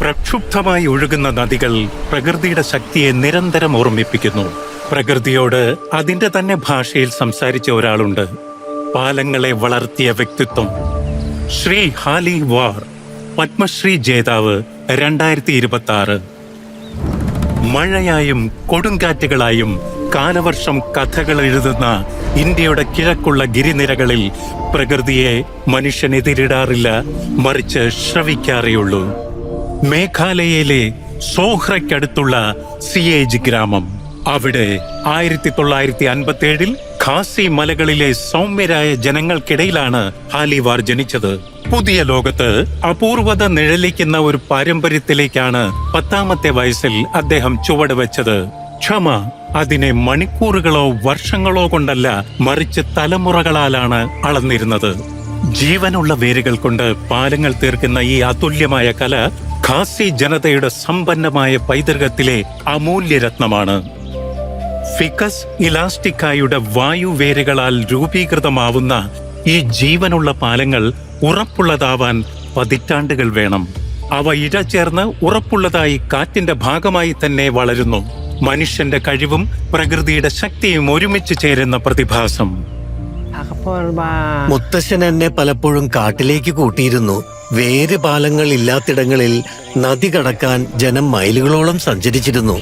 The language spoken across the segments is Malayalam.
പ്രക്ഷുബ്ധമായി ഒഴുകുന്ന നദികൾ പ്രകൃതിയുടെ ശക്തിയെ നിരന്തരം ഓർമ്മിപ്പിക്കുന്നു. പ്രകൃതിയോട് അതിന്റെ തന്നെ ഭാഷയിൽ സംസാരിച്ച ഒരാളുണ്ട്. പാലങ്ങളെ വളർത്തിയ വ്യക്തിത്വം. ശ്രീ ഹാലി വാർ, പത്മശ്രീ ജേതാവ്, 2026. മഴയായും കൊടുങ്കാറ്റുകളായും കാലവർഷം കഥകൾ എഴുതുന്ന ഇന്ത്യയുടെ കിഴക്കുള്ള ഗിരിനിരകളിൽ പ്രകൃതിയെ മനുഷ്യൻ എതിരിടാറില്ല, മറിച്ച് ശ്രവിക്കാറേയുള്ളൂ. മേഘാലയയിലെ സോഹ്രയ്ക്കടുത്തുള്ള സിയേജ് ഗ്രാമം. അവിടെ 1957 ഖാസി മലകളിലെ സൗമ്യരായ ജനങ്ങൾക്കിടയിലാണ് ഹാലിവാർ ജനിച്ചത്. പുതിയ ലോകത്ത് അപൂർവത നിഴലിക്കുന്ന ഒരു പാരമ്പര്യത്തിലേക്കാണ് 10ാമത്തെ വയസ്സിൽ അദ്ദേഹം ചുവടുവെച്ചത്. ക്ഷമ അതിനെ മണിക്കൂറുകളോ വർഷങ്ങളോ കൊണ്ടല്ല, മറിച്ച് തലമുറകളാലാണ് അളന്നിരുന്നത്. ജീവനുള്ള വേരുകൾ കൊണ്ട് പാലങ്ങൾ തീർക്കുന്ന ഈ അതുല്യമായ കല ഖാസി ജനതയുടെ സമ്പന്നമായ പൈതൃകത്തിലെ അമൂല്യരത്നമാണ്. ഫിക്കസ് ഇലാസ്റ്റിക്കായുടെ വായുവേരുകളാൽ രൂപീകൃതമാവുന്ന ഈ ജീവനുള്ള പാലങ്ങൾ ഉറപ്പുള്ളതാവാൻ പതിറ്റാണ്ടുകൾ വേണം. അവ ഇഴചേർന്ന് ഉറപ്പുള്ളതായി കാറ്റിന്റെ ഭാഗമായി തന്നെ വളരുന്നു. മനുഷ്യന്റെ കഴിവും പ്രകൃതിയുടെ ശക്തിയും ഒരുമിച്ച് ചേരുന്ന പ്രതിഭാസം. മുത്തശ്ശൻ എന്നെ പലപ്പോഴും കാട്ടിലേക്ക് കൂട്ടിയിരുന്നു. വേര് പാലങ്ങൾ ഇല്ലാത്തിടങ്ങളിൽ നദി കടക്കാൻ ജനം മൈലുകളോളം സഞ്ചരിച്ചിരുന്നു.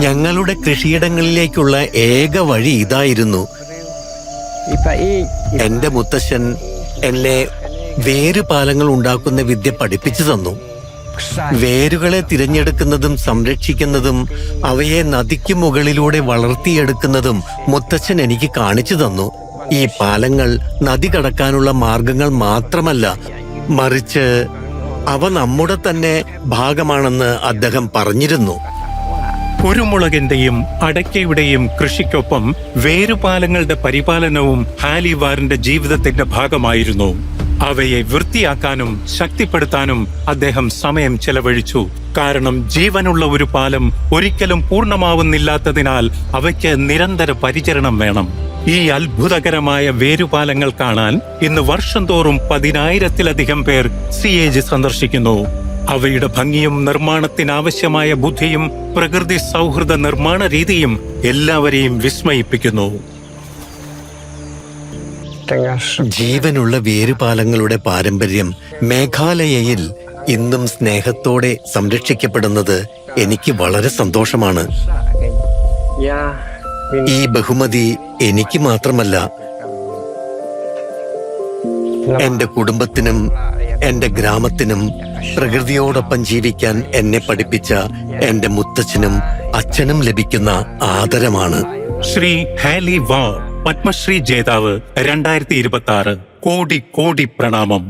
ഞങ്ങളുടെ കൃഷിയിടങ്ങളിലേക്കുള്ള ഏക വഴി ഇതായിരുന്നു. എന്റെ മുത്തശ്ശൻ എന്നെ വേരുപാലങ്ങൾ ഉണ്ടാക്കുന്ന വിദ്യ പഠിപ്പിച്ചു തന്നു. വേരുകളെ തിരഞ്ഞെടുക്കുന്നതും സംരക്ഷിക്കുന്നതും അവയെ നദിക്ക് മുകളിലൂടെ വളർത്തിയെടുക്കുന്നതും മുത്തച്ഛൻ എനിക്ക് കാണിച്ചു തന്നു. ഈ പാലങ്ങൾ നദി കടക്കാനുള്ള മാർഗങ്ങൾ മാത്രമല്ല, മറിച്ച് അവ നമ്മുടെ തന്നെ ഭാഗമാണെന്ന് അദ്ദേഹം പറഞ്ഞിരുന്നു. കുരുമുളകിന്റെയും അടയ്ക്കയുടെയും കൃഷിക്കൊപ്പം വേരുപാലങ്ങളുടെ പരിപാലനവും ഹാലിവാറിന്റെ ജീവിതത്തിന്റെ ഭാഗമായിരുന്നു. അവയെ വൃത്തിയാക്കാനും ശക്തിപ്പെടുത്താനും അദ്ദേഹം സമയം ചെലവഴിച്ചു. കാരണം ജീവനുള്ള ഒരു പാലം ഒരിക്കലും പൂർണ്ണമാവുന്നില്ലാത്തതിനാൽ അവയ്ക്ക് നിരന്തര പരിചരണം വേണം. ഈ അത്ഭുതകരമായ വേരുപാലങ്ങൾ കാണാൻ ഇന്ന് വർഷം തോറും 10,000-ത്തിലധികം പേർ സിയേജ് സന്ദർശിക്കുന്നു. അവയുടെ ഭംഗിയും നിർമ്മാണത്തിനാവശ്യമായ ബുദ്ധിയും പ്രകൃതി സൗഹൃദ നിർമ്മാണ രീതിയും എല്ലാവരെയും വിസ്മയിപ്പിക്കുന്നു. ജീവനുള്ള വേരുപാലങ്ങളുടെ പാരമ്പര്യം മേഘാലയയിൽ ഇന്നും സ്നേഹത്തോടെ സംരക്ഷിക്കപ്പെടുന്നത് എനിക്ക് വളരെ സന്തോഷമാണ്. ഈ ബഹുമതി എനിക്ക് മാത്രമല്ല, എന്റെ കുടുംബത്തിനും എന്റെ ഗ്രാമത്തിനും പ്രകൃതിയോടൊപ്പം ജീവിക്കാൻ എന്നെ പഠിപ്പിച്ച എന്റെ മുത്തച്ഛനും അച്ഛനും ലഭിക്കുന്ന ആദരമാണ്. ശ്രീ ഹാലി വാർ, പത്മശ്രീ ജേതാവ്, 2026. കോടി കോടി പ്രണാമം.